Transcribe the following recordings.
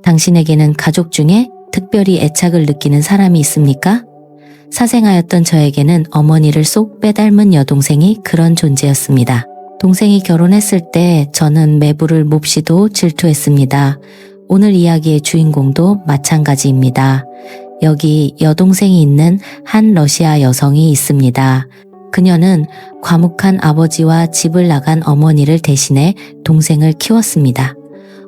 당신에게는 가족 중에 특별히 애착을 느끼는 사람이 있습니까? 사생아였던 저에게는 어머니를 쏙 빼닮은 여동생이 그런 존재였습니다. 동생이 결혼했을 때 저는 매부를 몹시도 질투했습니다. 오늘 이야기의 주인공도 마찬가지입니다. 여기 여동생이 있는 한 러시아 여성이 있습니다. 그녀는 과묵한 아버지와 집을 나간 어머니를 대신해 동생을 키웠습니다.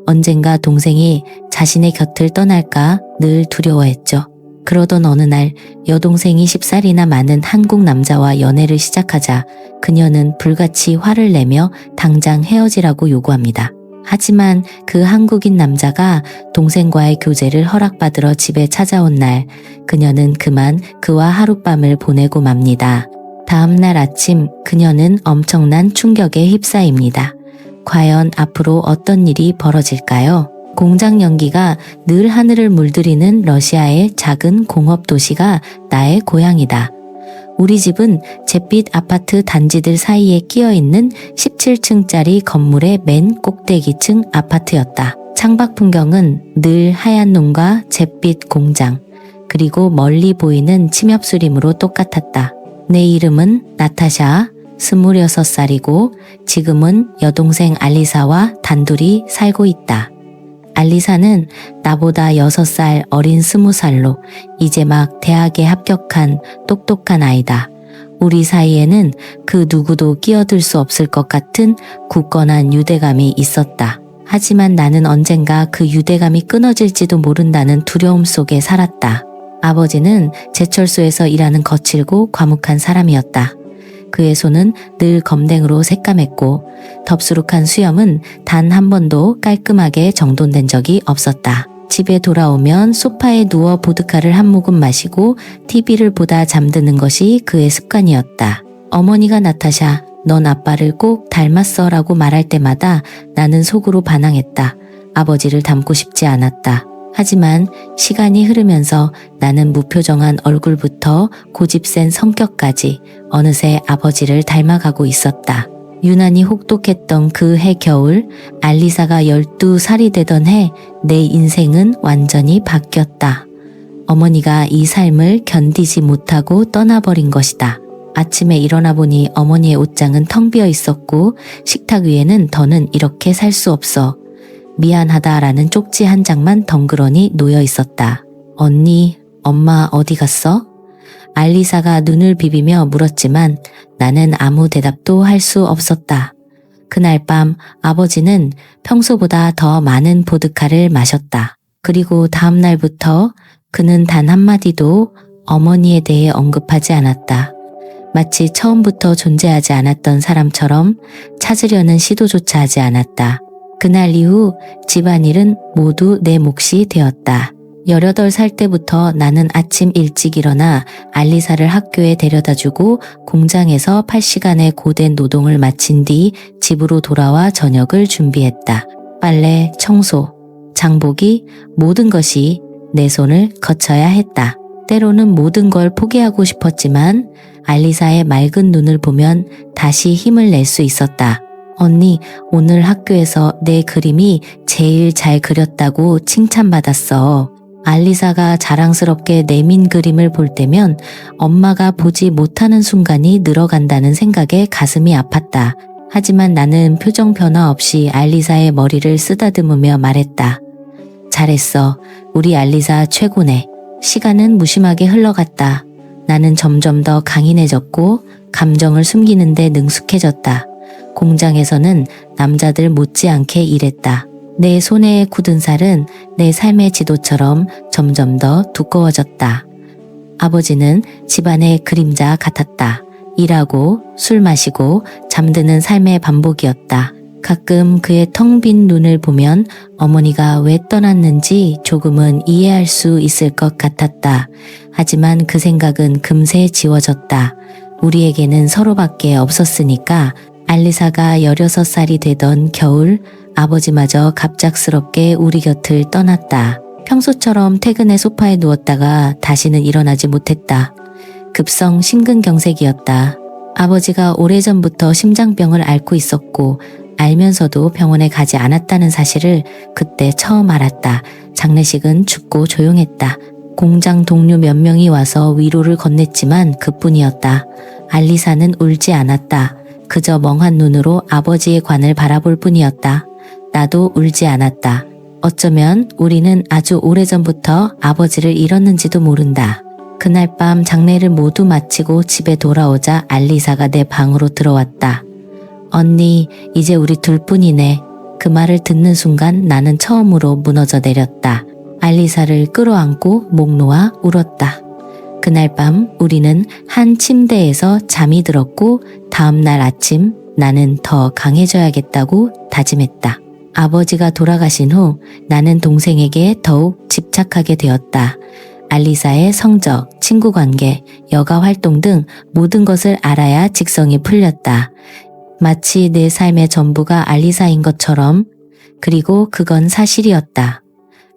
언젠가 동생이 자신의 곁을 떠날까 늘 두려워했죠. 그러던 어느 날 여동생이 10살이나 많은 한국 남자와 연애를 시작하자 그녀는 불같이 화를 내며 당장 헤어지라고 요구합니다. 하지만 그 한국인 남자가 동생과의 교제를 허락받으러 집에 찾아온 날 그녀는 그만 그와 하룻밤을 보내고 맙니다. 다음 날 아침 그녀는 엄청난 충격에 휩싸입니다. 과연 앞으로 어떤 일이 벌어질까요? 공장 연기가 늘 하늘을 물들이는 러시아의 작은 공업 도시가 나의 고향이다. 우리 집은 잿빛 아파트 단지들 사이에 끼어있는 17층짜리 건물의 맨 꼭대기층 아파트였다. 창밖 풍경은 늘 하얀 눈과 잿빛 공장, 그리고 멀리 보이는 침엽수림으로 똑같았다. 내 이름은 나타샤, 26살이고 지금은 여동생 알리사와 단둘이 살고 있다. 알리사는 나보다 6살 어린 20살로 이제 막 대학에 합격한 똑똑한 아이다. 우리 사이에는 그 누구도 끼어들 수 없을 것 같은 굳건한 유대감이 있었다. 하지만 나는 언젠가 그 유대감이 끊어질지도 모른다는 두려움 속에 살았다. 아버지는 제철소에서 일하는 거칠고 과묵한 사람이었다. 그의 손은 늘 검댕으로 새까맸고 덥수룩한 수염은 단 한 번도 깔끔하게 정돈된 적이 없었다. 집에 돌아오면 소파에 누워 보드카를 한 모금 마시고 TV를 보다 잠드는 것이 그의 습관이었다. 어머니가 나타샤, 넌 아빠를 꼭 닮았어 라고 말할 때마다 나는 속으로 반항했다. 아버지를 닮고 싶지 않았다. 하지만 시간이 흐르면서 나는 무표정한 얼굴부터 고집센 성격까지 어느새 아버지를 닮아가고 있었다. 유난히 혹독했던 그 해 겨울, 알리사가 12살이 되던 해 내 인생은 완전히 바뀌었다. 어머니가 이 삶을 견디지 못하고 떠나버린 것이다. 아침에 일어나 보니 어머니의 옷장은 텅 비어 있었고 식탁 위에는 더는 이렇게 살 수 없어. 미안하다라는 쪽지 한 장만 덩그러니 놓여 있었다. 언니, 엄마 어디 갔어? 알리사가 눈을 비비며 물었지만 나는 아무 대답도 할 수 없었다. 그날 밤 아버지는 평소보다 더 많은 보드카를 마셨다. 그리고 다음 날부터 그는 단 한마디도 어머니에 대해 언급하지 않았다. 마치 처음부터 존재하지 않았던 사람처럼 찾으려는 시도조차 하지 않았다. 그날 이후 집안일은 모두 내 몫이 되었다. 18살 때부터 나는 아침 일찍 일어나 알리사를 학교에 데려다주고 공장에서 8시간의 고된 노동을 마친 뒤 집으로 돌아와 저녁을 준비했다. 빨래, 청소, 장보기, 모든 것이 내 손을 거쳐야 했다. 때로는 모든 걸 포기하고 싶었지만 알리사의 맑은 눈을 보면 다시 힘을 낼 수 있었다. 언니, 오늘 학교에서 내 그림이 제일 잘 그렸다고 칭찬받았어. 알리사가 자랑스럽게 내민 그림을 볼 때면 엄마가 보지 못하는 순간이 늘어간다는 생각에 가슴이 아팠다. 하지만 나는 표정 변화 없이 알리사의 머리를 쓰다듬으며 말했다. 잘했어. 우리 알리사 최고네. 시간은 무심하게 흘러갔다. 나는 점점 더 강인해졌고 감정을 숨기는데 능숙해졌다. 공장에서는 남자들 못지않게 일했다. 내 손에 굳은 살은 내 삶의 지도처럼 점점 더 두꺼워졌다. 아버지는 집안의 그림자 같았다. 일하고 술 마시고 잠드는 삶의 반복이었다. 가끔 그의 텅 빈 눈을 보면 어머니가 왜 떠났는지 조금은 이해할 수 있을 것 같았다. 하지만 그 생각은 금세 지워졌다. 우리에게는 서로밖에 없었으니까. 알리사가 16살이 되던 겨울, 아버지마저 갑작스럽게 우리 곁을 떠났다. 평소처럼 퇴근해 소파에 누웠다가 다시는 일어나지 못했다. 급성 심근경색이었다. 아버지가 오래전부터 심장병을 앓고 있었고 알면서도 병원에 가지 않았다는 사실을 그때 처음 알았다. 장례식은 춥고 조용했다. 공장 동료 몇 명이 와서 위로를 건넸지만 그뿐이었다. 알리사는 울지 않았다. 그저 멍한 눈으로 아버지의 관을 바라볼 뿐이었다. 나도 울지 않았다. 어쩌면 우리는 아주 오래전부터 아버지를 잃었는지도 모른다. 그날 밤 장례를 모두 마치고 집에 돌아오자 알리사가 내 방으로 들어왔다. 언니, 이제 우리 둘뿐이네. 그 말을 듣는 순간 나는 처음으로 무너져 내렸다. 알리사를 끌어안고 목 놓아 울었다. 그날 밤 우리는 한 침대에서 잠이 들었고 다음 날 아침 나는 더 강해져야겠다고 다짐했다. 아버지가 돌아가신 후 나는 동생에게 더욱 집착하게 되었다. 알리사의 성적, 친구 관계, 여가 활동 등 모든 것을 알아야 직성이 풀렸다. 마치 내 삶의 전부가 알리사인 것처럼. 그리고 그건 사실이었다.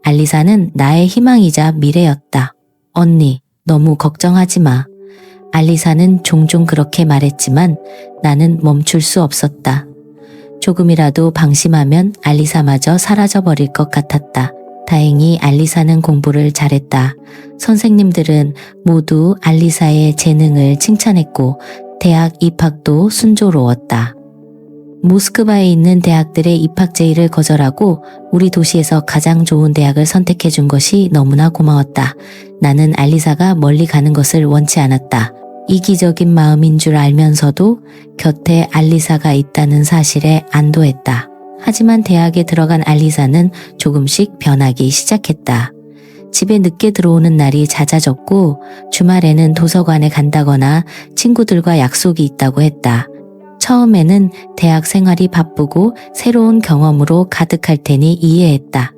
알리사는 나의 희망이자 미래였다. 언니, 너무 걱정하지 마. 알리사는 종종 그렇게 말했지만 나는 멈출 수 없었다. 조금이라도 방심하면 알리사마저 사라져버릴 것 같았다. 다행히 알리사는 공부를 잘했다. 선생님들은 모두 알리사의 재능을 칭찬했고 대학 입학도 순조로웠다. 모스크바에 있는 대학들의 입학 제의를 거절하고 우리 도시에서 가장 좋은 대학을 선택해 준 것이 너무나 고마웠다. 나는 알리사가 멀리 가는 것을 원치 않았다. 이기적인 마음인 줄 알면서도 곁에 알리사가 있다는 사실에 안도했다. 하지만 대학에 들어간 알리사는 조금씩 변하기 시작했다. 집에 늦게 들어오는 날이 잦아졌고 주말에는 도서관에 간다거나 친구들과 약속이 있다고 했다. 처음에는 대학 생활이 바쁘고 새로운 경험으로 가득할 테니 이해했다.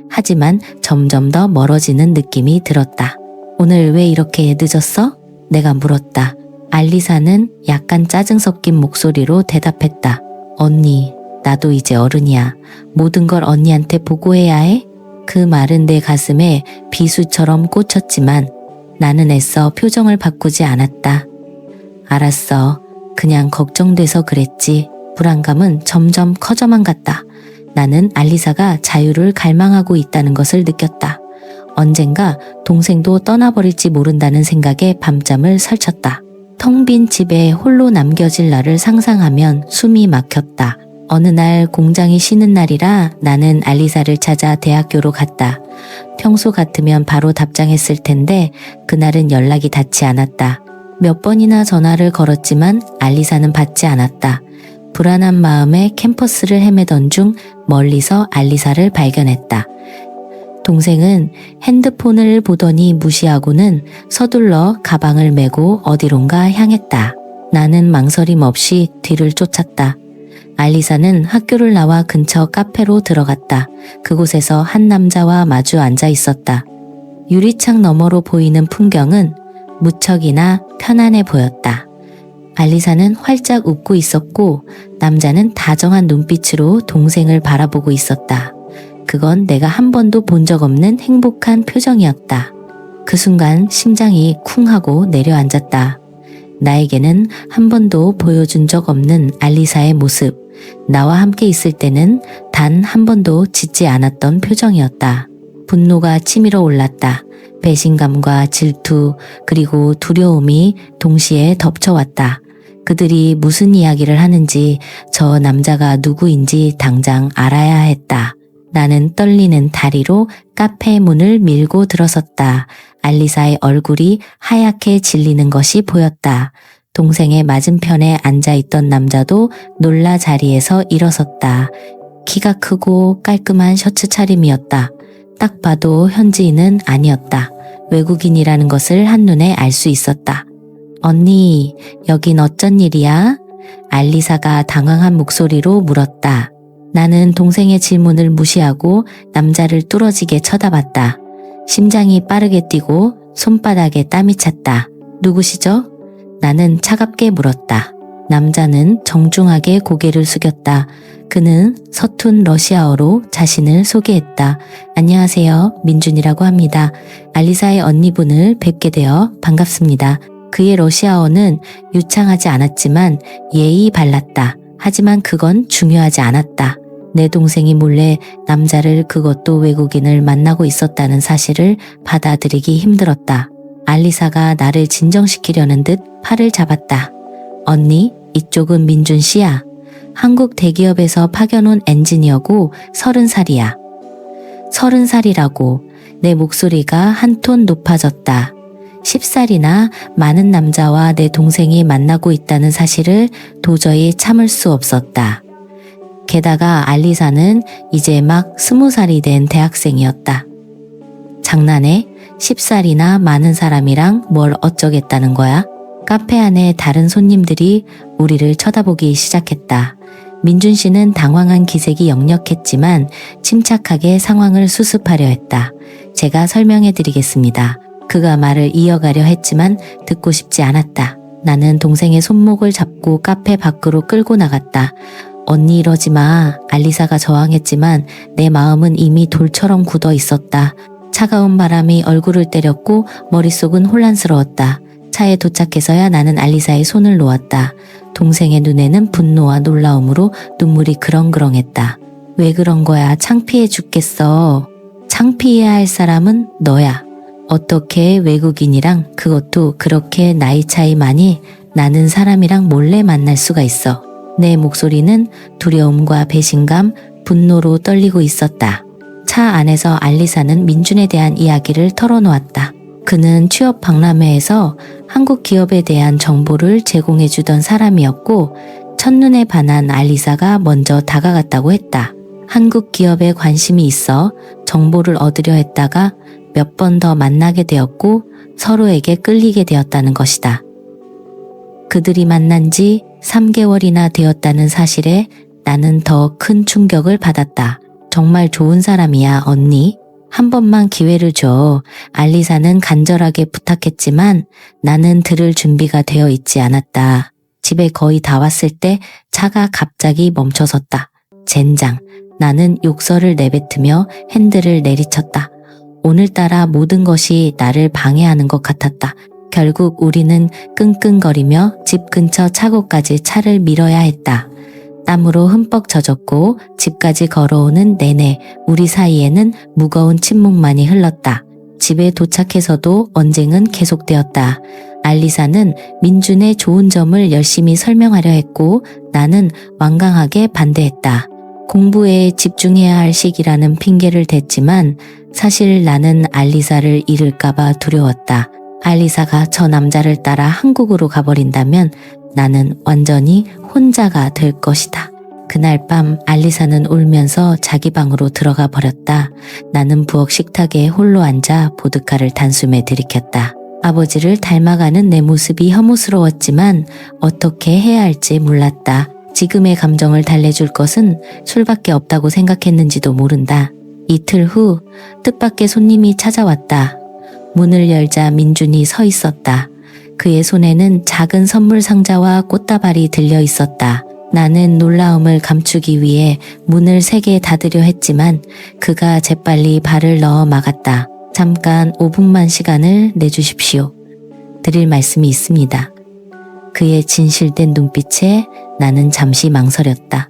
하지만 점점 더 멀어지는 느낌이 들었다. 오늘 왜 이렇게 늦었어? 내가 물었다. 알리사는 약간 짜증 섞인 목소리로 대답했다. 언니, 나도 이제 어른이야. 모든 걸 언니한테 보고해야 해? 그 말은 내 가슴에 비수처럼 꽂혔지만 나는 애써 표정을 바꾸지 않았다. 알았어. 그냥 걱정돼서 그랬지. 불안감은 점점 커져만 갔다. 나는 알리사가 자유를 갈망하고 있다는 것을 느꼈다. 언젠가 동생도 떠나버릴지 모른다는 생각에 밤잠을 설쳤다. 텅 빈 집에 홀로 남겨질 나를 상상하면 숨이 막혔다. 어느 날 공장이 쉬는 날이라 나는 알리사를 찾아 대학교로 갔다. 평소 같으면 바로 답장했을 텐데 그날은 연락이 닿지 않았다. 몇 번이나 전화를 걸었지만 알리사는 받지 않았다. 불안한 마음에 캠퍼스를 헤매던 중 멀리서 알리사를 발견했다. 동생은 핸드폰을 보더니 무시하고는 서둘러 가방을 메고 어디론가 향했다. 나는 망설임 없이 뒤를 쫓았다. 알리사는 학교를 나와 근처 카페로 들어갔다. 그곳에서 한 남자와 마주 앉아 있었다. 유리창 너머로 보이는 풍경은 무척이나 편안해 보였다. 알리사는 활짝 웃고 있었고 남자는 다정한 눈빛으로 동생을 바라보고 있었다. 그건 내가 한 번도 본 적 없는 행복한 표정이었다. 그 순간 심장이 쿵 하고 내려앉았다. 나에게는 한 번도 보여준 적 없는 알리사의 모습. 나와 함께 있을 때는 단 한 번도 짓지 않았던 표정이었다. 분노가 치밀어 올랐다. 배신감과 질투 그리고 두려움이 동시에 덮쳐왔다. 그들이 무슨 이야기를 하는지 저 남자가 누구인지 당장 알아야 했다. 나는 떨리는 다리로 카페 문을 밀고 들어섰다. 알리사의 얼굴이 하얗게 질리는 것이 보였다. 동생의 맞은편에 앉아있던 남자도 놀라 자리에서 일어섰다. 키가 크고 깔끔한 셔츠 차림이었다. 딱 봐도 현지인은 아니었다. 외국인이라는 것을 한눈에 알 수 있었다. 언니, 여긴 어쩐 일이야? 알리사가 당황한 목소리로 물었다. 나는 동생의 질문을 무시하고 남자를 뚫어지게 쳐다봤다. 심장이 빠르게 뛰고 손바닥에 땀이 찼다. 누구시죠? 나는 차갑게 물었다. 남자는 정중하게 고개를 숙였다. 그는 서툰 러시아어로 자신을 소개했다. 안녕하세요. 민준이라고 합니다. 알리사의 언니분을 뵙게 되어 반갑습니다. 그의 러시아어는 유창하지 않았지만 예의 발랐다. 하지만 그건 중요하지 않았다. 내 동생이 몰래 남자를, 그것도 외국인을 만나고 있었다는 사실을 받아들이기 힘들었다. 알리사가 나를 진정시키려는 듯 팔을 잡았다. 언니, 이쪽은 민준 씨야. 한국 대기업에서 파견 온 엔지니어고 30살이야. 30살이라고. 내 목소리가 한 톤 높아졌다. 10살이나 많은 남자와 내 동생이 만나고 있다는 사실을 도저히 참을 수 없었다. 게다가 알리사는 이제 막 20살이 된 대학생이었다. 장난해? 10살이나 많은 사람이랑 뭘 어쩌겠다는 거야? 카페 안에 다른 손님들이 우리를 쳐다보기 시작했다. 민준 씨는 당황한 기색이 역력했지만 침착하게 상황을 수습하려 했다. 제가 설명해 드리겠습니다. 그가 말을 이어가려 했지만 듣고 싶지 않았다. 나는 동생의 손목을 잡고 카페 밖으로 끌고 나갔다. 언니 이러지 마. 알리사가 저항했지만 내 마음은 이미 돌처럼 굳어 있었다. 차가운 바람이 얼굴을 때렸고 머릿속은 혼란스러웠다. 차에 도착해서야 나는 알리사의 손을 놓았다. 동생의 눈에는 분노와 놀라움으로 눈물이 그렁그렁했다. 왜 그런 거야? 창피해 죽겠어. 창피해야 할 사람은 너야. 어떻게 외국인이랑, 그것도 그렇게 나이 차이 많이 나는 사람이랑 몰래 만날 수가 있어. 내 목소리는 두려움과 배신감, 분노로 떨리고 있었다. 차 안에서 알리사는 민준에 대한 이야기를 털어놓았다. 그는 취업 박람회에서 한국 기업에 대한 정보를 제공해주던 사람이었고 첫눈에 반한 알리사가 먼저 다가갔다고 했다. 한국 기업에 관심이 있어 정보를 얻으려 했다가 몇 번 더 만나게 되었고 서로에게 끌리게 되었다는 것이다. 그들이 만난 지 3개월이나 되었다는 사실에 나는 더 큰 충격을 받았다. 정말 좋은 사람이야, 언니. 한 번만 기회를 줘. 알리사는 간절하게 부탁했지만 나는 들을 준비가 되어 있지 않았다. 집에 거의 다 왔을 때 차가 갑자기 멈춰섰다. 젠장. 나는 욕설을 내뱉으며 핸들을 내리쳤다. 오늘따라 모든 것이 나를 방해하는 것 같았다. 결국 우리는 끙끙거리며 집 근처 차고까지 차를 밀어야 했다. 땀으로 흠뻑 젖었고 집까지 걸어오는 내내 우리 사이에는 무거운 침묵만이 흘렀다. 집에 도착해서도 언쟁은 계속되었다. 알리사는 민준의 좋은 점을 열심히 설명하려 했고 나는 완강하게 반대했다. 공부에 집중해야 할 시기라는 핑계를 댔지만 사실 나는 알리사를 잃을까봐 두려웠다. 알리사가 저 남자를 따라 한국으로 가버린다면 나는 완전히 혼자가 될 것이다. 그날 밤 알리사는 울면서 자기 방으로 들어가 버렸다. 나는 부엌 식탁에 홀로 앉아 보드카를 단숨에 들이켰다. 아버지를 닮아가는 내 모습이 혐오스러웠지만 어떻게 해야 할지 몰랐다. 지금의 감정을 달래줄 것은 술밖에 없다고 생각했는지도 모른다. 이틀 후 뜻밖의 손님이 찾아왔다. 문을 열자 민준이 서 있었다. 그의 손에는 작은 선물 상자와 꽃다발이 들려 있었다. 나는 놀라움을 감추기 위해 문을 세게 닫으려 했지만 그가 재빨리 발을 넣어 막았다. 잠깐 5분만 시간을 내주십시오. 드릴 말씀이 있습니다. 그의 진실된 눈빛에 나는 잠시 망설였다.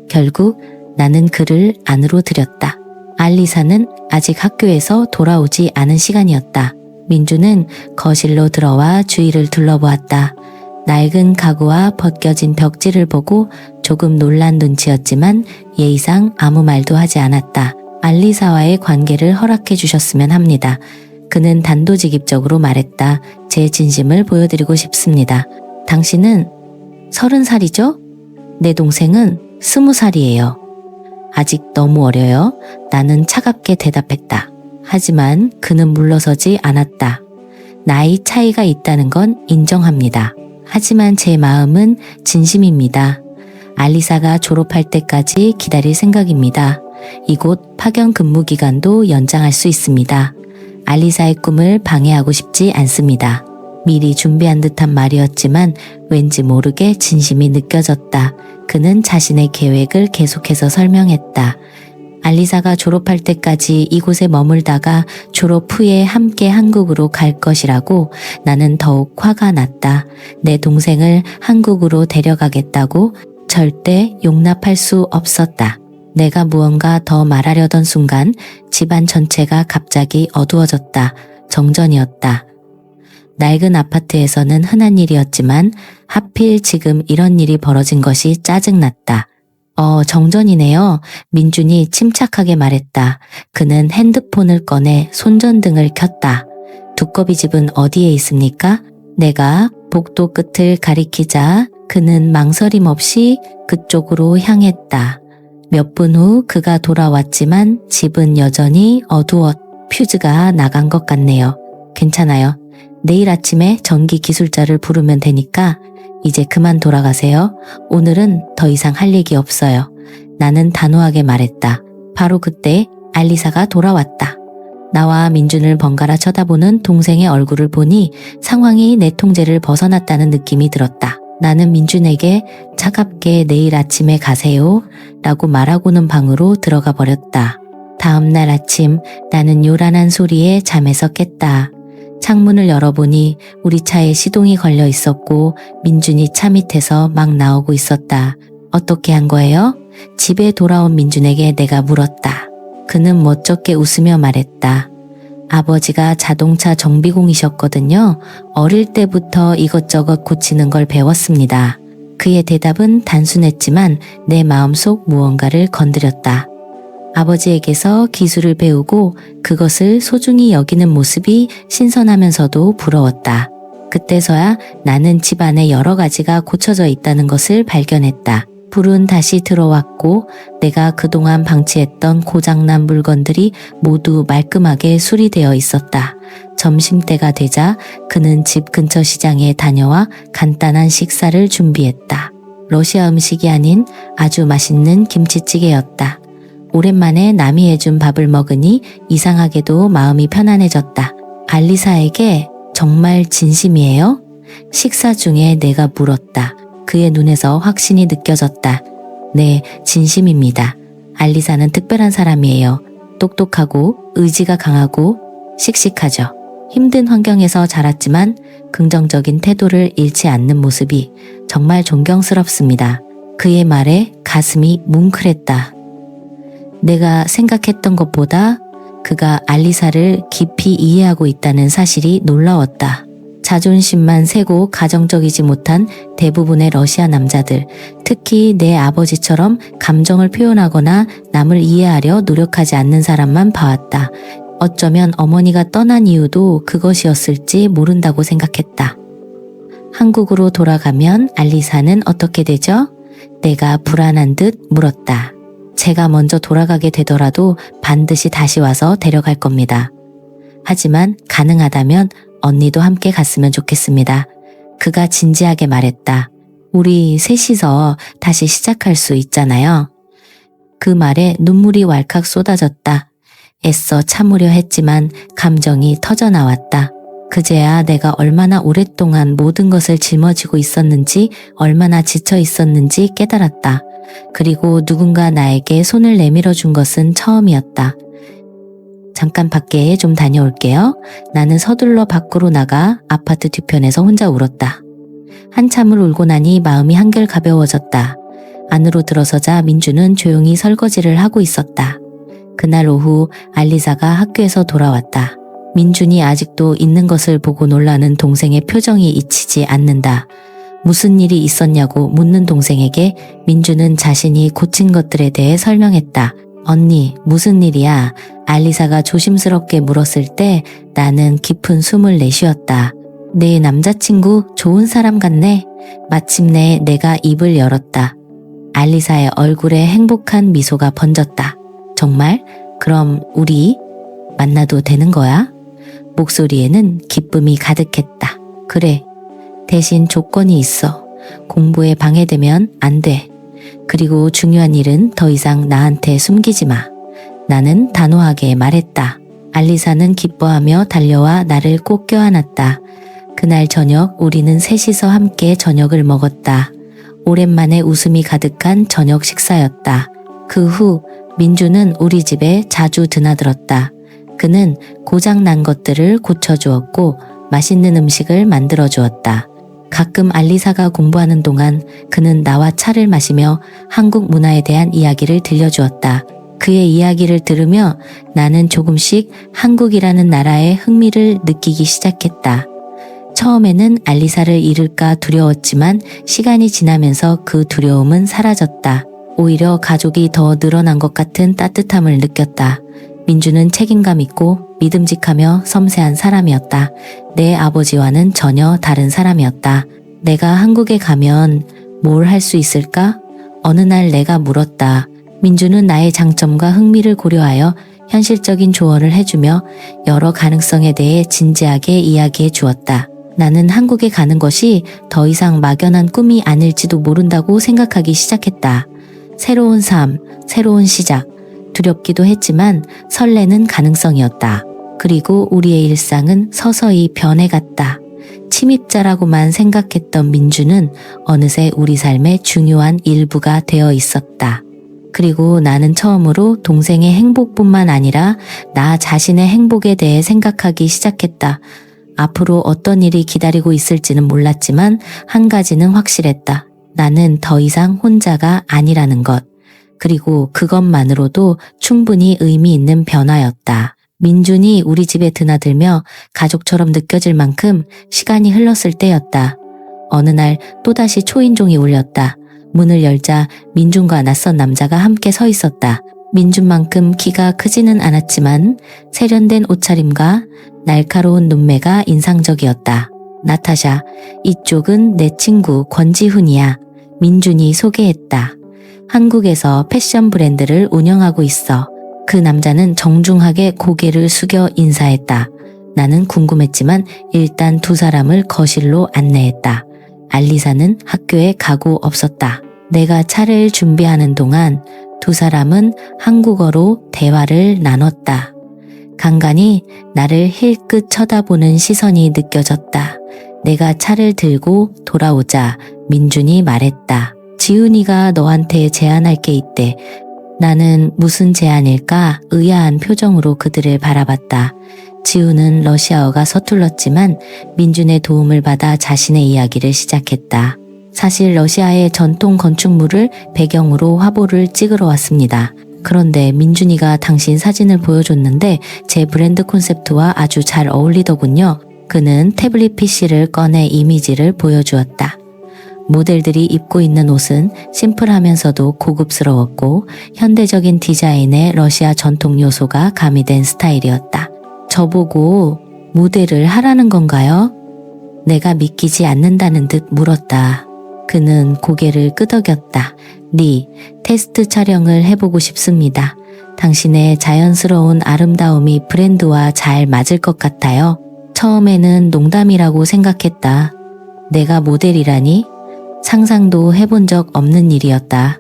결국 나는 그를 안으로 들였다. 알리사는 아직 학교에서 돌아오지 않은 시간이었다. 민준은 거실로 들어와 주위를 둘러보았다. 낡은 가구와 벗겨진 벽지를 보고 조금 놀란 눈치였지만 예의상 아무 말도 하지 않았다. 알리사와의 관계를 허락해 주셨으면 합니다. 그는 단도직입적으로 말했다. 제 진심을 보여드리고 싶습니다. 당신은 30살이죠? 내 동생은 20살이에요. 아직 너무 어려요. 나는 차갑게 대답했다. 하지만 그는 물러서지 않았다. 나이 차이가 있다는 건 인정합니다. 하지만 제 마음은 진심입니다. 알리사가 졸업할 때까지 기다릴 생각입니다. 이곳 파견 근무 기간도 연장할 수 있습니다. 알리사의 꿈을 방해하고 싶지 않습니다. 미리 준비한 듯한 말이었지만 왠지 모르게 진심이 느껴졌다. 그는 자신의 계획을 계속해서 설명했다. 알리사가 졸업할 때까지 이곳에 머물다가 졸업 후에 함께 한국으로 갈 것이라고. 나는 더욱 화가 났다. 내 동생을 한국으로 데려가겠다고? 절대 용납할 수 없었다. 내가 무언가 더 말하려던 순간 집안 전체가 갑자기 어두워졌다. 정전이었다. 낡은 아파트에서는 흔한 일이었지만 하필 지금 이런 일이 벌어진 것이 짜증났다. 정전이네요. 민준이 침착하게 말했다. 그는 핸드폰을 꺼내 손전등을 켰다. 두꺼비 집은 어디에 있습니까? 내가 복도 끝을 가리키자 그는 망설임 없이 그쪽으로 향했다. 몇 분 후 그가 돌아왔지만 집은 여전히 어두워 퓨즈가 나간 것 같네요. 괜찮아요. 내일 아침에 전기 기술자를 부르면 되니까 이제 그만 돌아가세요. 오늘은 더 이상 할 얘기 없어요. 나는 단호하게 말했다. 바로 그때 알리사가 돌아왔다. 나와 민준을 번갈아 쳐다보는 동생의 얼굴을 보니 상황이 내 통제를 벗어났다는 느낌이 들었다. 나는 민준에게 차갑게 내일 아침에 가세요 라고 말하고는 방으로 들어가 버렸다. 다음 날 아침 나는 요란한 소리에 잠에서 깼다. 창문을 열어보니 우리 차에 시동이 걸려 있었고 민준이 차 밑에서 막 나오고 있었다. 어떻게 한 거예요? 집에 돌아온 민준에게 내가 물었다. 그는 멋쩍게 웃으며 말했다. 아버지가 자동차 정비공이셨거든요. 어릴 때부터 이것저것 고치는 걸 배웠습니다. 그의 대답은 단순했지만 내 마음속 무언가를 건드렸다. 아버지에게서 기술을 배우고 그것을 소중히 여기는 모습이 신선하면서도 부러웠다. 그때서야 나는 집안에 여러 가지가 고쳐져 있다는 것을 발견했다. 불은 다시 들어왔고 내가 그동안 방치했던 고장난 물건들이 모두 말끔하게 수리되어 있었다. 점심때가 되자 그는 집 근처 시장에 다녀와 간단한 식사를 준비했다. 러시아 음식이 아닌 아주 맛있는 김치찌개였다. 오랜만에 남이 해준 밥을 먹으니 이상하게도 마음이 편안해졌다. 알리사에게 정말 진심이에요? 식사 중에 내가 물었다. 그의 눈에서 확신이 느껴졌다. 네, 진심입니다. 알리사는 특별한 사람이에요. 똑똑하고 의지가 강하고 씩씩하죠. 힘든 환경에서 자랐지만 긍정적인 태도를 잃지 않는 모습이 정말 존경스럽습니다. 그의 말에 가슴이 뭉클했다. 내가 생각했던 것보다 그가 알리사를 깊이 이해하고 있다는 사실이 놀라웠다. 자존심만 세고 가정적이지 못한 대부분의 러시아 남자들, 특히 내 아버지처럼 감정을 표현하거나 남을 이해하려 노력하지 않는 사람만 봐왔다. 어쩌면 어머니가 떠난 이유도 그것이었을지 모른다고 생각했다. 한국으로 돌아가면 알리사는 어떻게 되죠? 내가 불안한 듯 물었다. 제가 먼저 돌아가게 되더라도 반드시 다시 와서 데려갈 겁니다. 하지만 가능하다면 언니도 함께 갔으면 좋겠습니다. 그가 진지하게 말했다. 우리 셋이서 다시 시작할 수 있잖아요. 그 말에 눈물이 왈칵 쏟아졌다. 애써 참으려 했지만 감정이 터져나왔다. 그제야 내가 얼마나 오랫동안 모든 것을 짊어지고 있었는지, 얼마나 지쳐 있었는지 깨달았다. 그리고 누군가 나에게 손을 내밀어 준 것은 처음이었다. 잠깐 밖에 좀 다녀올게요. 나는 서둘러 밖으로 나가 아파트 뒤편에서 혼자 울었다. 한참을 울고 나니 마음이 한결 가벼워졌다. 안으로 들어서자 민주는 조용히 설거지를 하고 있었다. 그날 오후 알리사가 학교에서 돌아왔다. 민준이 아직도 있는 것을 보고 놀라는 동생의 표정이 잊히지 않는다. 무슨 일이 있었냐고 묻는 동생에게 민주는 자신이 고친 것들에 대해 설명했다. 언니, 무슨 일이야? 알리사가 조심스럽게 물었을 때 나는 깊은 숨을 내쉬었다. 내 남자친구 좋은 사람 같네. 마침내 내가 입을 열었다. 알리사의 얼굴에 행복한 미소가 번졌다. 정말? 그럼 우리 만나도 되는 거야? 목소리에는 기쁨이 가득했다. 그래. 대신 조건이 있어. 공부에 방해되면 안 돼. 그리고 중요한 일은 더 이상 나한테 숨기지 마. 나는 단호하게 말했다. 알리사는 기뻐하며 달려와 나를 꼭 껴안았다. 그날 저녁 우리는 셋이서 함께 저녁을 먹었다. 오랜만에 웃음이 가득한 저녁 식사였다. 그 후 민주는 우리 집에 자주 드나들었다. 그는 고장난 것들을 고쳐주었고 맛있는 음식을 만들어 주었다. 가끔 알리사가 공부하는 동안 그는 나와 차를 마시며 한국 문화에 대한 이야기를 들려주었다. 그의 이야기를 들으며 나는 조금씩 한국이라는 나라의 흥미를 느끼기 시작했다. 처음에는 알리사를 잃을까 두려웠지만 시간이 지나면서 그 두려움은 사라졌다. 오히려 가족이 더 늘어난 것 같은 따뜻함을 느꼈다. 민주는 책임감 있고 믿음직하며 섬세한 사람이었다. 내 아버지와는 전혀 다른 사람이었다. 내가 한국에 가면 뭘 할 수 있을까? 어느 날 내가 물었다. 민주는 나의 장점과 흥미를 고려하여 현실적인 조언을 해주며 여러 가능성에 대해 진지하게 이야기해 주었다. 나는 한국에 가는 것이 더 이상 막연한 꿈이 아닐지도 모른다고 생각하기 시작했다. 새로운 삶, 새로운 시작, 두렵기도 했지만 설레는 가능성이었다. 그리고 우리의 일상은 서서히 변해갔다. 침입자라고만 생각했던 민주는 어느새 우리 삶의 중요한 일부가 되어 있었다. 그리고 나는 처음으로 동생의 행복뿐만 아니라 나 자신의 행복에 대해 생각하기 시작했다. 앞으로 어떤 일이 기다리고 있을지는 몰랐지만 한 가지는 확실했다. 나는 더 이상 혼자가 아니라는 것. 그리고 그것만으로도 충분히 의미 있는 변화였다. 민준이 우리 집에 드나들며 가족처럼 느껴질 만큼 시간이 흘렀을 때였다. 어느 날 또다시 초인종이 울렸다. 문을 열자 민준과 낯선 남자가 함께 서 있었다. 민준만큼 키가 크지는 않았지만 세련된 옷차림과 날카로운 눈매가 인상적이었다. 나타샤, 이쪽은 내 친구 권지훈이야. 민준이 소개했다. 한국에서 패션 브랜드를 운영하고 있어. 그 남자는 정중하게 고개를 숙여 인사했다. 나는 궁금했지만 일단 두 사람을 거실로 안내했다. 알리사는 학교에 가고 없었다. 내가 차를 준비하는 동안 두 사람은 한국어로 대화를 나눴다. 간간히 나를 힐끗 쳐다보는 시선이 느껴졌다. 내가 차를 들고 돌아오자 민준이 말했다. 지훈이가 너한테 제안할 게 있대. 나는 무슨 제안일까 의아한 표정으로 그들을 바라봤다. 지훈은 러시아어가 서툴렀지만 민준의 도움을 받아 자신의 이야기를 시작했다. 사실 러시아의 전통 건축물을 배경으로 화보를 찍으러 왔습니다. 그런데 민준이가 당신 사진을 보여줬는데 제 브랜드 콘셉트와 아주 잘 어울리더군요. 그는 태블릿 PC를 꺼내 이미지를 보여주었다. 모델들이 입고 있는 옷은 심플하면서도 고급스러웠고 현대적인 디자인의 러시아 전통 요소가 가미된 스타일이었다. 저보고 모델을 하라는 건가요? 내가 믿기지 않는다는 듯 물었다. 그는 고개를 끄덕였다. 리, 테스트 촬영을 해보고 싶습니다. 당신의 자연스러운 아름다움이 브랜드와 잘 맞을 것 같아요. 처음에는 농담이라고 생각했다. 내가 모델이라니? 상상도 해본 적 없는 일이었다.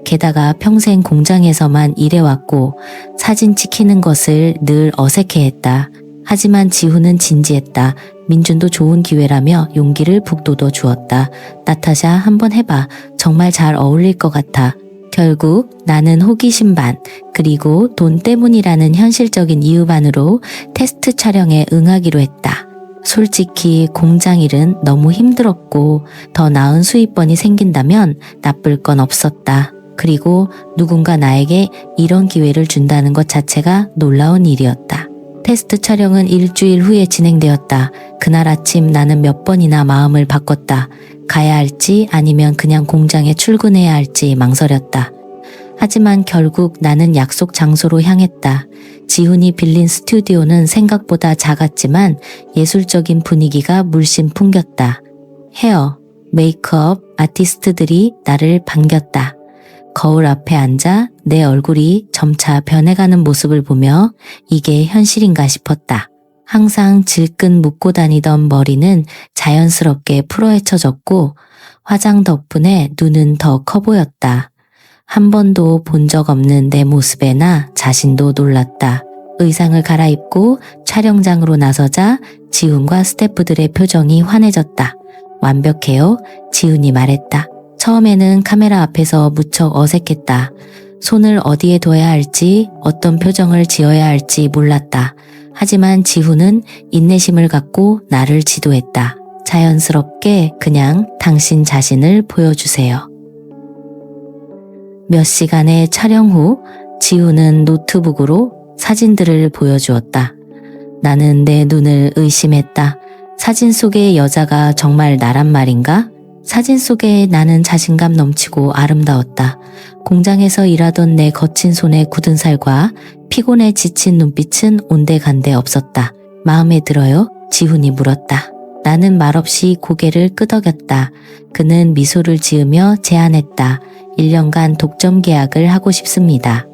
게다가 평생 공장에서만 일해왔고 사진 찍히는 것을 늘 어색해했다. 하지만 지훈은 진지했다. 민준도 좋은 기회라며 용기를 북돋워 주었다. 나타샤 한번 해봐. 정말 잘 어울릴 것 같아. 결국 나는 호기심 반, 그리고 돈 때문이라는 현실적인 이유 반으로 테스트 촬영에 응하기로 했다. 솔직히 공장 일은 너무 힘들었고 더 나은 수입원이 생긴다면 나쁠 건 없었다. 그리고 누군가 나에게 이런 기회를 준다는 것 자체가 놀라운 일이었다. 테스트 촬영은 일주일 후에 진행되었다. 그날 아침 나는 몇 번이나 마음을 바꿨다. 가야 할지 아니면 그냥 공장에 출근해야 할지 망설였다. 하지만 결국 나는 약속 장소로 향했다. 지훈이 빌린 스튜디오는 생각보다 작았지만 예술적인 분위기가 물씬 풍겼다. 헤어, 메이크업, 아티스트들이 나를 반겼다. 거울 앞에 앉아 내 얼굴이 점차 변해가는 모습을 보며 이게 현실인가 싶었다. 항상 질끈 묶고 다니던 머리는 자연스럽게 풀어헤쳐졌고 화장 덕분에 눈은 더 커 보였다. 한 번도 본 적 없는 내 모습에 나 자신도 놀랐다. 의상을 갈아입고 촬영장으로 나서자 지훈과 스태프들의 표정이 환해졌다. 완벽해요? 지훈이 말했다. 처음에는 카메라 앞에서 무척 어색했다. 손을 어디에 둬야 할지, 어떤 표정을 지어야 할지 몰랐다. 하지만 지훈은 인내심을 갖고 나를 지도했다. 자연스럽게 그냥 당신 자신을 보여주세요. 몇 시간의 촬영 후 지우는 노트북으로 사진들을 보여주었다. 나는 내 눈을 의심했다. 사진 속의 여자가 정말 나란 말인가? 사진 속에 나는 자신감 넘치고 아름다웠다. 공장에서 일하던 내 거친 손에 굳은 살과 피곤해 지친 눈빛은 온데간데 없었다. 마음에 들어요? 지훈이 물었다. 나는 말없이 고개를 끄덕였다. 그는 미소를 지으며 제안했다. 1년간 독점 계약을 하고 싶습니다.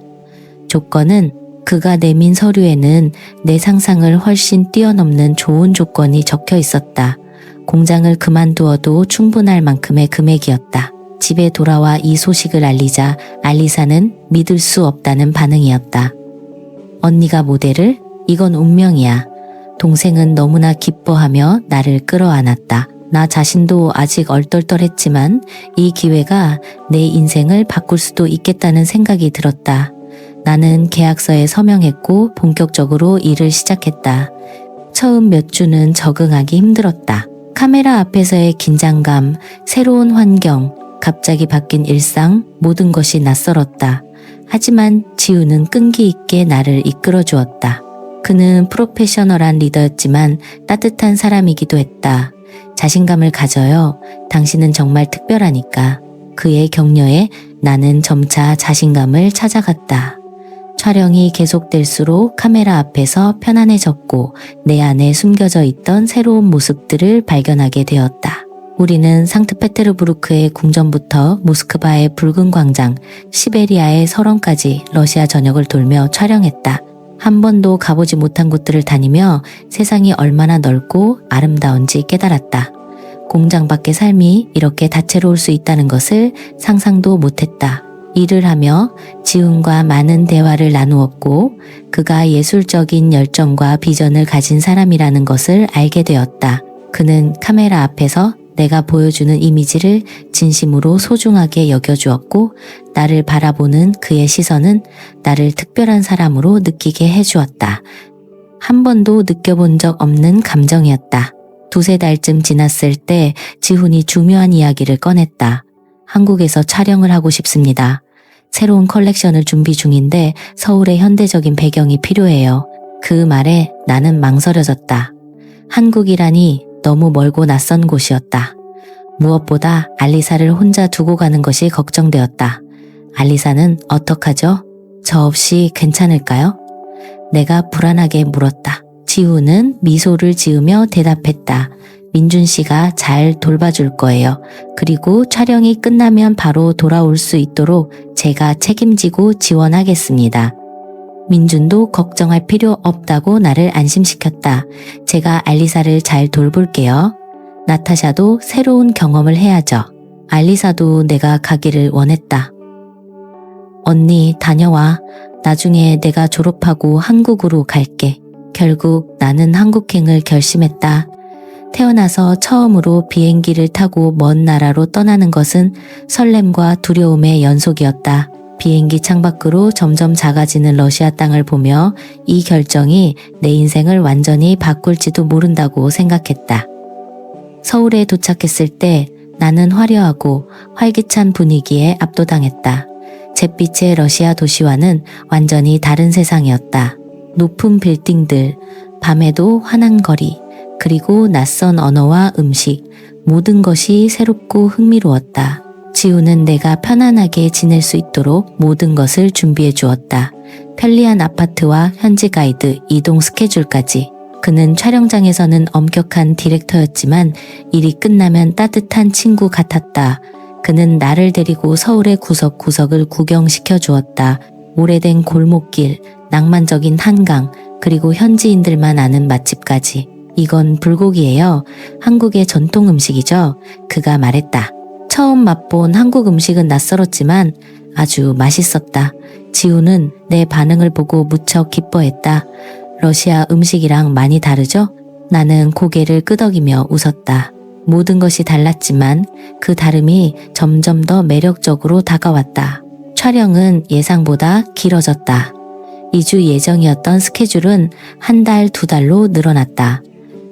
조건은 그가 내민 서류에는 내 상상을 훨씬 뛰어넘는 좋은 조건이 적혀 있었다. 공장을 그만두어도 충분할 만큼의 금액이었다. 집에 돌아와 이 소식을 알리자 알리사는 믿을 수 없다는 반응이었다. 언니가 모델을? 이건 운명이야. 동생은 너무나 기뻐하며 나를 끌어안았다. 나 자신도 아직 얼떨떨했지만 이 기회가 내 인생을 바꿀 수도 있겠다는 생각이 들었다. 나는 계약서에 서명했고 본격적으로 일을 시작했다. 처음 몇 주는 적응하기 힘들었다. 카메라 앞에서의 긴장감, 새로운 환경, 갑자기 바뀐 일상, 모든 것이 낯설었다. 하지만 지우는 끈기 있게 나를 이끌어 주었다. 그는 프로페셔널한 리더였지만 따뜻한 사람이기도 했다. 자신감을 가져요. 당신은 정말 특별하니까. 그의 격려에 나는 점차 자신감을 찾아갔다. 촬영이 계속될수록 카메라 앞에서 편안해졌고 내 안에 숨겨져 있던 새로운 모습들을 발견하게 되었다. 우리는 상트페테르부르크의 궁전부터 모스크바의 붉은 광장, 시베리아의 설원까지 러시아 전역을 돌며 촬영했다. 한 번도 가보지 못한 곳들을 다니며 세상이 얼마나 넓고 아름다운지 깨달았다. 공장 밖의 삶이 이렇게 다채로울 수 있다는 것을 상상도 못했다. 일을 하며 지훈과 많은 대화를 나누었고 그가 예술적인 열정과 비전을 가진 사람이라는 것을 알게 되었다. 그는 카메라 앞에서 내가 보여주는 이미지를 진심으로 소중하게 여겨주었고 나를 바라보는 그의 시선은 나를 특별한 사람으로 느끼게 해주었다. 한 번도 느껴본 적 없는 감정이었다. 두세 달쯤 지났을 때 지훈이 중요한 이야기를 꺼냈다. 한국에서 촬영을 하고 싶습니다. 새로운 컬렉션을 준비 중인데 서울의 현대적인 배경이 필요해요. 그 말에 나는 망설여졌다. 한국이라니 너무 멀고 낯선 곳이었다. 무엇보다 알리사를 혼자 두고 가는 것이 걱정되었다. 알리사는 어떡하죠? 저 없이 괜찮을까요? 내가 불안하게 물었다. 지우는 미소를 지으며 대답했다. 민준 씨가 잘 돌봐줄 거예요. 그리고 촬영이 끝나면 바로 돌아올 수 있도록 제가 책임지고 지원하겠습니다. 민준도 걱정할 필요 없다고 나를 안심시켰다. 제가 알리사를 잘 돌볼게요. 나타샤도 새로운 경험을 해야죠. 알리사도 내가 가기를 원했다. 언니 다녀와. 나중에 내가 졸업하고 한국으로 갈게. 결국 나는 한국행을 결심했다. 태어나서 처음으로 비행기를 타고 먼 나라로 떠나는 것은 설렘과 두려움의 연속이었다. 비행기 창밖으로 점점 작아지는 러시아 땅을 보며 이 결정이 내 인생을 완전히 바꿀지도 모른다고 생각했다. 서울에 도착했을 때 나는 화려하고 활기찬 분위기에 압도당했다. 잿빛의 러시아 도시와는 완전히 다른 세상이었다. 높은 빌딩들, 밤에도 환한 거리, 그리고 낯선 언어와 음식, 모든 것이 새롭고 흥미로웠다. 지우는 내가 편안하게 지낼 수 있도록 모든 것을 준비해 주었다. 편리한 아파트와 현지 가이드, 이동 스케줄까지. 그는 촬영장에서는 엄격한 디렉터였지만 일이 끝나면 따뜻한 친구 같았다. 그는 나를 데리고 서울의 구석구석을 구경시켜 주었다. 오래된 골목길, 낭만적인 한강, 그리고 현지인들만 아는 맛집까지. 이건 불고기예요. 한국의 전통 음식이죠. 그가 말했다. 처음 맛본 한국 음식은 낯설었지만 아주 맛있었다. 지우는 내 반응을 보고 무척 기뻐했다. 러시아 음식이랑 많이 다르죠? 나는 고개를 끄덕이며 웃었다. 모든 것이 달랐지만 그 다름이 점점 더 매력적으로 다가왔다. 촬영은 예상보다 길어졌다. 2주 예정이었던 스케줄은 한 달, 2달로 늘어났다.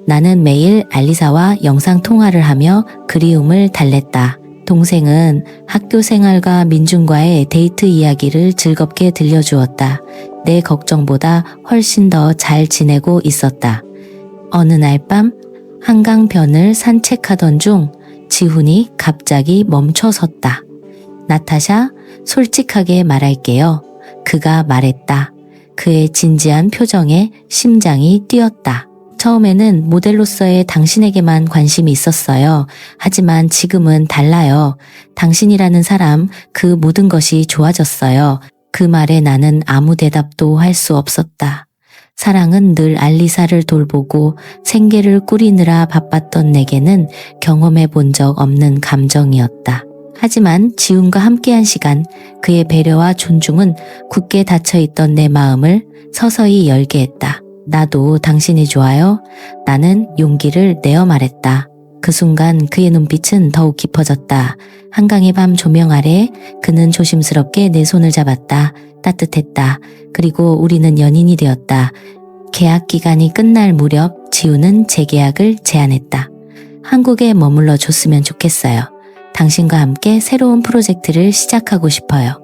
나는 매일 알리사와 영상 통화를 하며 그리움을 달랬다. 동생은 학교 생활과 민준과의 데이트 이야기를 즐겁게 들려주었다. 내 걱정보다 훨씬 더 잘 지내고 있었다. 어느 날 밤 한강변을 산책하던 중 지훈이 갑자기 멈춰섰다. 나타샤, 솔직하게 말할게요. 그가 말했다. 그의 진지한 표정에 심장이 뛰었다. 처음에는 모델로서의 당신에게만 관심이 있었어요. 하지만 지금은 달라요. 당신이라는 사람, 그 모든 것이 좋아졌어요. 그 말에 나는 아무 대답도 할 수 없었다. 사랑은 늘 알리사를 돌보고 생계를 꾸리느라 바빴던 내게는 경험해 본 적 없는 감정이었다. 하지만 지훈과 함께한 시간, 그의 배려와 존중은 굳게 닫혀있던 내 마음을 서서히 열게 했다. 나도 당신이 좋아요. 나는 용기를 내어 말했다. 그 순간 그의 눈빛은 더욱 깊어졌다. 한강의 밤 조명 아래 그는 조심스럽게 내 손을 잡았다. 따뜻했다. 그리고 우리는 연인이 되었다. 계약 기간이 끝날 무렵 지훈은 재계약을 제안했다. 한국에 머물러 줬으면 좋겠어요. 당신과 함께 새로운 프로젝트를 시작하고 싶어요.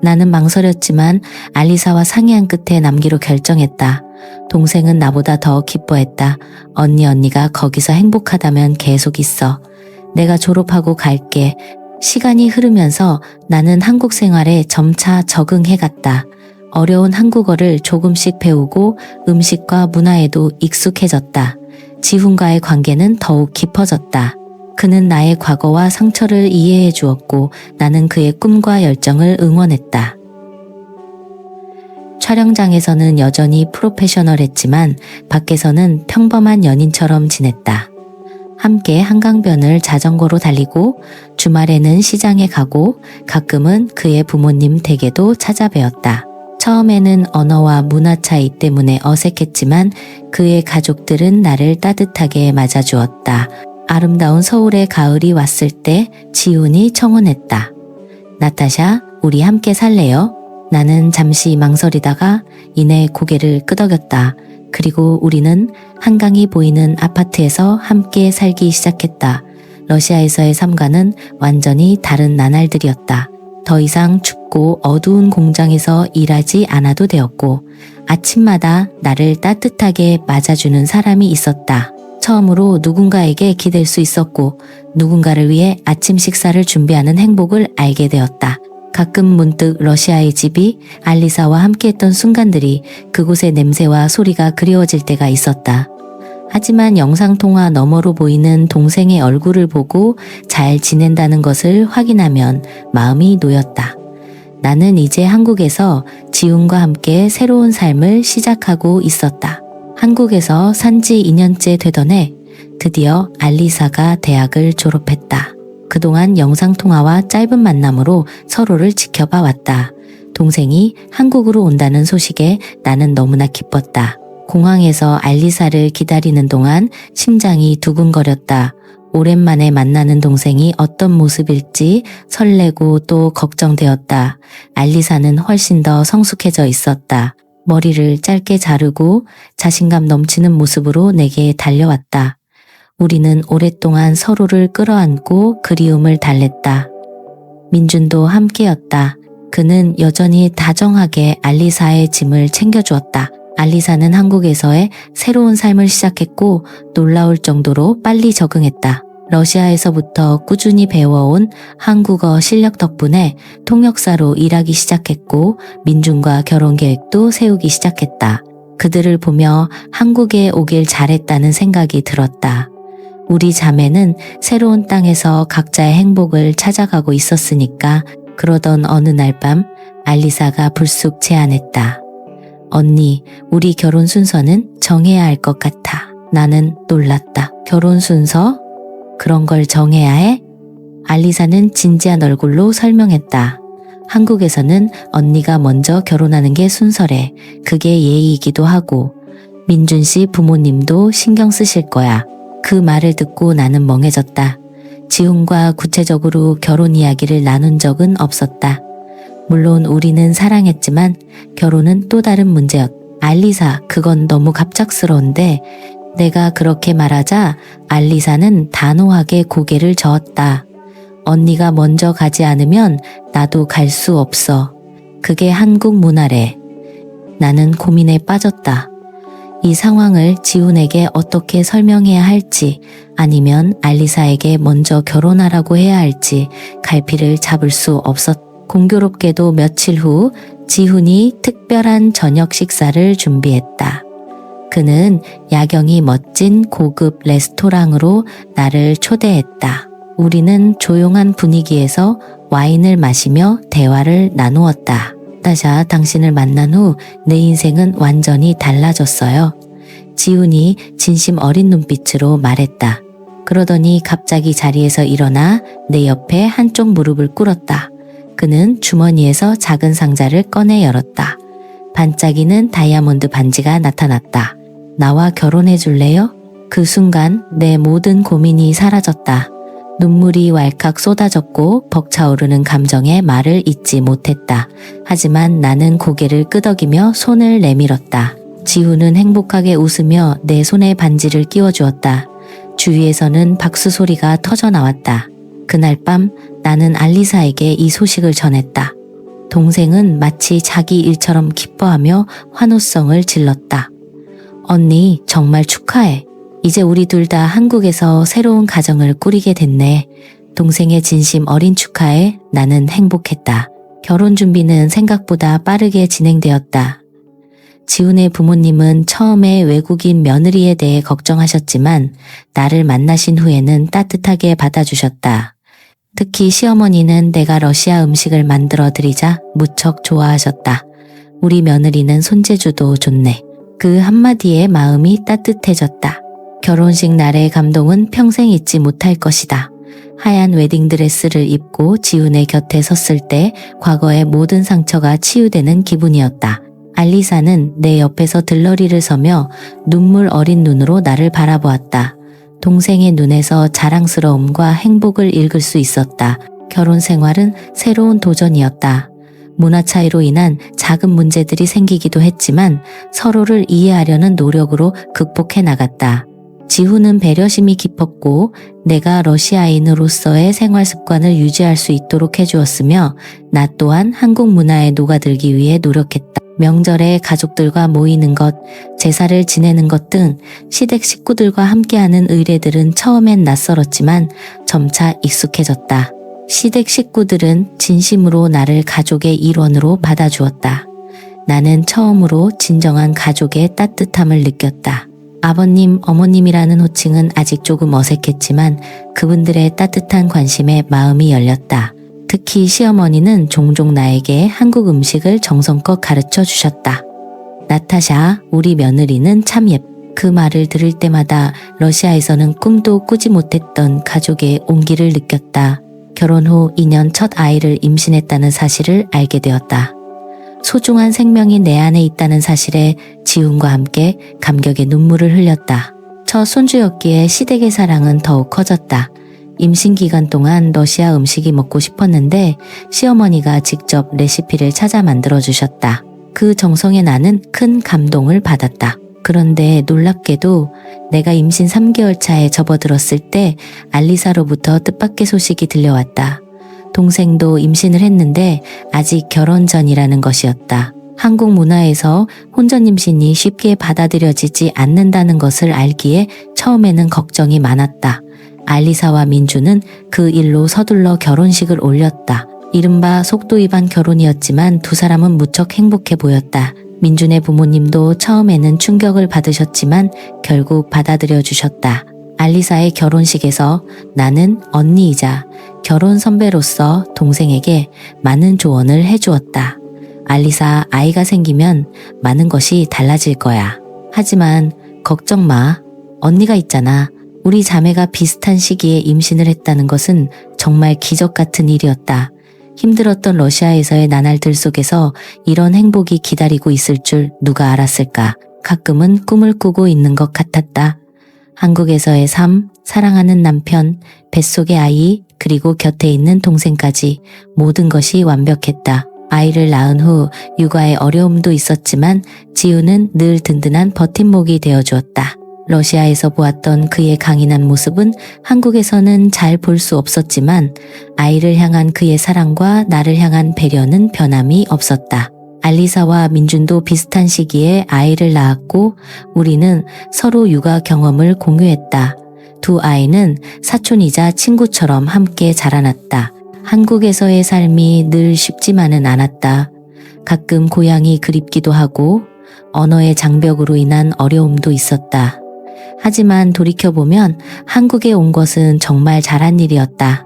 나는 망설였지만 알리사와 상의한 끝에 남기로 결정했다. 동생은 나보다 더 기뻐했다. 언니가 거기서 행복하다면 계속 있어. 내가 졸업하고 갈게. 시간이 흐르면서 나는 한국 생활에 점차 적응해갔다. 어려운 한국어를 조금씩 배우고 음식과 문화에도 익숙해졌다. 지훈과의 관계는 더욱 깊어졌다. 그는 나의 과거와 상처를 이해해 주었고 나는 그의 꿈과 열정을 응원했다. 촬영장에서는 여전히 프로페셔널했지만 밖에서는 평범한 연인처럼 지냈다. 함께 한강변을 자전거로 달리고 주말에는 시장에 가고 가끔은 그의 부모님 댁에도 찾아뵈었다. 처음에는 언어와 문화 차이 때문에 어색했지만 그의 가족들은 나를 따뜻하게 맞아주었다. 아름다운 서울의 가을이 왔을 때 지훈이 청혼했다. 나타샤, 우리 함께 살래요? 나는 잠시 망설이다가 이내 고개를 끄덕였다. 그리고 우리는 한강이 보이는 아파트에서 함께 살기 시작했다. 러시아에서의 삶과는 완전히 다른 나날들이었다. 더 이상 춥고 어두운 공장에서 일하지 않아도 되었고 아침마다 나를 따뜻하게 맞아주는 사람이 있었다. 처음으로 누군가에게 기댈 수 있었고 누군가를 위해 아침 식사를 준비하는 행복을 알게 되었다. 가끔 문득 러시아의 집이 알리사와 함께했던 순간들이 그곳의 냄새와 소리가 그리워질 때가 있었다. 하지만 영상통화 너머로 보이는 동생의 얼굴을 보고 잘 지낸다는 것을 확인하면 마음이 놓였다. 나는 이제 한국에서 지훈과 함께 새로운 삶을 시작하고 있었다. 한국에서 산지 2년째 되던 해 드디어 알리사가 대학을 졸업했다. 그동안 영상통화와 짧은 만남으로 서로를 지켜봐 왔다. 동생이 한국으로 온다는 소식에 나는 너무나 기뻤다. 공항에서 알리사를 기다리는 동안 심장이 두근거렸다. 오랜만에 만나는 동생이 어떤 모습일지 설레고 또 걱정되었다. 알리사는 훨씬 더 성숙해져 있었다. 머리를 짧게 자르고 자신감 넘치는 모습으로 내게 달려왔다. 우리는 오랫동안 서로를 끌어안고 그리움을 달랬다. 민준도 함께였다. 그는 여전히 다정하게 알리사의 짐을 챙겨주었다. 알리사는 한국에서의 새로운 삶을 시작했고 놀라울 정도로 빨리 적응했다. 러시아에서부터 꾸준히 배워온 한국어 실력 덕분에 통역사로 일하기 시작했고 민준과 결혼 계획도 세우기 시작했다. 그들을 보며 한국에 오길 잘했다는 생각이 들었다. 우리 자매는 새로운 땅에서 각자의 행복을 찾아가고 있었으니까. 그러던 어느 날 밤 알리사가 불쑥 제안했다. 언니, 우리 결혼 순서는 정해야 할 것 같아. 나는 놀랐다. 결혼 순서? 그런 걸 정해야 해? 알리사는 진지한 얼굴로 설명했다. 한국에서는 언니가 먼저 결혼하는 게 순서래. 그게 예의이기도 하고. 민준 씨 부모님도 신경 쓰실 거야. 그 말을 듣고 나는 멍해졌다. 지훈과 구체적으로 결혼 이야기를 나눈 적은 없었다. 물론 우리는 사랑했지만 결혼은 또 다른 문제였다. 알리사, 그건 너무 갑작스러운데 내가 그렇게 말하자 알리사는 단호하게 고개를 저었다. 언니가 먼저 가지 않으면 나도 갈 수 없어. 그게 한국 문화래. 나는 고민에 빠졌다. 이 상황을 지훈에게 어떻게 설명해야 할지 아니면 알리사에게 먼저 결혼하라고 해야 할지 갈피를 잡을 수 없었다. 공교롭게도 며칠 후 지훈이 특별한 저녁 식사를 준비했다. 그는 야경이 멋진 고급 레스토랑으로 나를 초대했다. 우리는 조용한 분위기에서 와인을 마시며 대화를 나누었다. 나타샤, 당신을 만난 후 내 인생은 완전히 달라졌어요. 지훈이 진심 어린 눈빛으로 말했다. 그러더니 갑자기 자리에서 일어나 내 옆에 한쪽 무릎을 꿇었다. 그는 주머니에서 작은 상자를 꺼내 열었다. 반짝이는 다이아몬드 반지가 나타났다. 나와 결혼해 줄래요? 그 순간 내 모든 고민이 사라졌다. 눈물이 왈칵 쏟아졌고 벅차오르는 감정에 말을 잇지 못했다. 하지만 나는 고개를 끄덕이며 손을 내밀었다. 지훈은 행복하게 웃으며 내 손에 반지를 끼워주었다. 주위에서는 박수 소리가 터져 나왔다. 그날 밤 나는 알리사에게 이 소식을 전했다. 동생은 마치 자기 일처럼 기뻐하며 환호성을 질렀다. 언니, 정말 축하해. 이제 우리 둘 다 한국에서 새로운 가정을 꾸리게 됐네. 동생의 진심 어린 축하에 나는 행복했다. 결혼 준비는 생각보다 빠르게 진행되었다. 지훈의 부모님은 처음에 외국인 며느리에 대해 걱정하셨지만 나를 만나신 후에는 따뜻하게 받아주셨다. 특히 시어머니는 내가 러시아 음식을 만들어 드리자 무척 좋아하셨다. 우리 며느리는 손재주도 좋네. 그 한마디에 마음이 따뜻해졌다. 결혼식 날의 감동은 평생 잊지 못할 것이다. 하얀 웨딩드레스를 입고 지훈의 곁에 섰을 때 과거의 모든 상처가 치유되는 기분이었다. 알리사는 내 옆에서 들러리를 서며 눈물 어린 눈으로 나를 바라보았다. 동생의 눈에서 자랑스러움과 행복을 읽을 수 있었다. 결혼 생활은 새로운 도전이었다. 문화 차이로 인한 작은 문제들이 생기기도 했지만 서로를 이해하려는 노력으로 극복해 나갔다. 지훈은 배려심이 깊었고 내가 러시아인으로서의 생활 습관을 유지할 수 있도록 해주었으며 나 또한 한국 문화에 녹아들기 위해 노력했다. 명절에 가족들과 모이는 것, 제사를 지내는 것 등 시댁 식구들과 함께하는 의례들은 처음엔 낯설었지만 점차 익숙해졌다. 시댁 식구들은 진심으로 나를 가족의 일원으로 받아주었다. 나는 처음으로 진정한 가족의 따뜻함을 느꼈다. 아버님, 어머님이라는 호칭은 아직 조금 어색했지만 그분들의 따뜻한 관심에 마음이 열렸다. 특히 시어머니는 종종 나에게 한국 음식을 정성껏 가르쳐 주셨다. 나타샤, 우리 며느리는 참 그 말을 들을 때마다 러시아에서는 꿈도 꾸지 못했던 가족의 온기를 느꼈다. 결혼 후 2년 첫 아이를 임신했다는 사실을 알게 되었다. 소중한 생명이 내 안에 있다는 사실에 지훈과 함께 감격의 눈물을 흘렸다. 첫 손주였기에 시댁의 사랑은 더욱 커졌다. 임신 기간 동안 러시아 음식이 먹고 싶었는데 시어머니가 직접 레시피를 찾아 만들어 주셨다. 그 정성에 나는 큰 감동을 받았다. 그런데 놀랍게도 내가 임신 3개월 차에 접어들었을 때 알리사로부터 뜻밖의 소식이 들려왔다. 동생도 임신을 했는데 아직 결혼 전이라는 것이었다. 한국 문화에서 혼전 임신이 쉽게 받아들여지지 않는다는 것을 알기에 처음에는 걱정이 많았다. 알리사와 민주는 그 일로 서둘러 결혼식을 올렸다. 이른바 속도 위반 결혼이었지만 두 사람은 무척 행복해 보였다. 민준의 부모님도 처음에는 충격을 받으셨지만 결국 받아들여 주셨다. 알리사의 결혼식에서 나는 언니이자 결혼 선배로서 동생에게 많은 조언을 해주었다. 알리사, 아이가 생기면 많은 것이 달라질 거야. 하지만 걱정 마. 언니가 있잖아. 우리 자매가 비슷한 시기에 임신을 했다는 것은 정말 기적 같은 일이었다. 힘들었던 러시아에서의 나날들 속에서 이런 행복이 기다리고 있을 줄 누가 알았을까. 가끔은 꿈을 꾸고 있는 것 같았다. 한국에서의 삶, 사랑하는 남편, 뱃속의 아이, 그리고 곁에 있는 동생까지 모든 것이 완벽했다. 아이를 낳은 후 육아에 어려움도 있었지만 지우는 늘 든든한 버팀목이 되어주었다. 러시아에서 보았던 그의 강인한 모습은 한국에서는 잘 볼 수 없었지만 아이를 향한 그의 사랑과 나를 향한 배려는 변함이 없었다. 알리사와 민준도 비슷한 시기에 아이를 낳았고 우리는 서로 육아 경험을 공유했다. 두 아이는 사촌이자 친구처럼 함께 자라났다. 한국에서의 삶이 늘 쉽지만은 않았다. 가끔 고향이 그립기도 하고 언어의 장벽으로 인한 어려움도 있었다. 하지만 돌이켜보면 한국에 온 것은 정말 잘한 일이었다.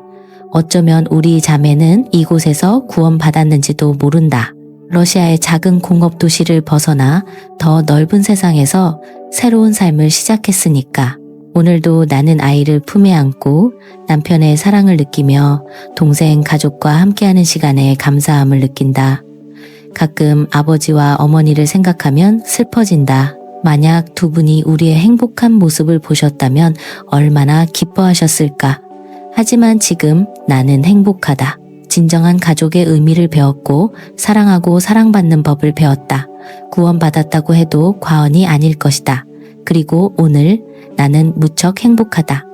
어쩌면 우리 자매는 이곳에서 구원받았는지도 모른다. 러시아의 작은 공업 도시를 벗어나 더 넓은 세상에서 새로운 삶을 시작했으니까. 오늘도 나는 아이를 품에 안고 남편의 사랑을 느끼며 동생 가족과 함께하는 시간에 감사함을 느낀다. 가끔 아버지와 어머니를 생각하면 슬퍼진다. 만약 두 분이 우리의 행복한 모습을 보셨다면 얼마나 기뻐하셨을까. 하지만 지금 나는 행복하다. 진정한 가족의 의미를 배웠고 사랑하고 사랑받는 법을 배웠다. 구원받았다고 해도 과언이 아닐 것이다. 그리고 오늘 나는 무척 행복하다.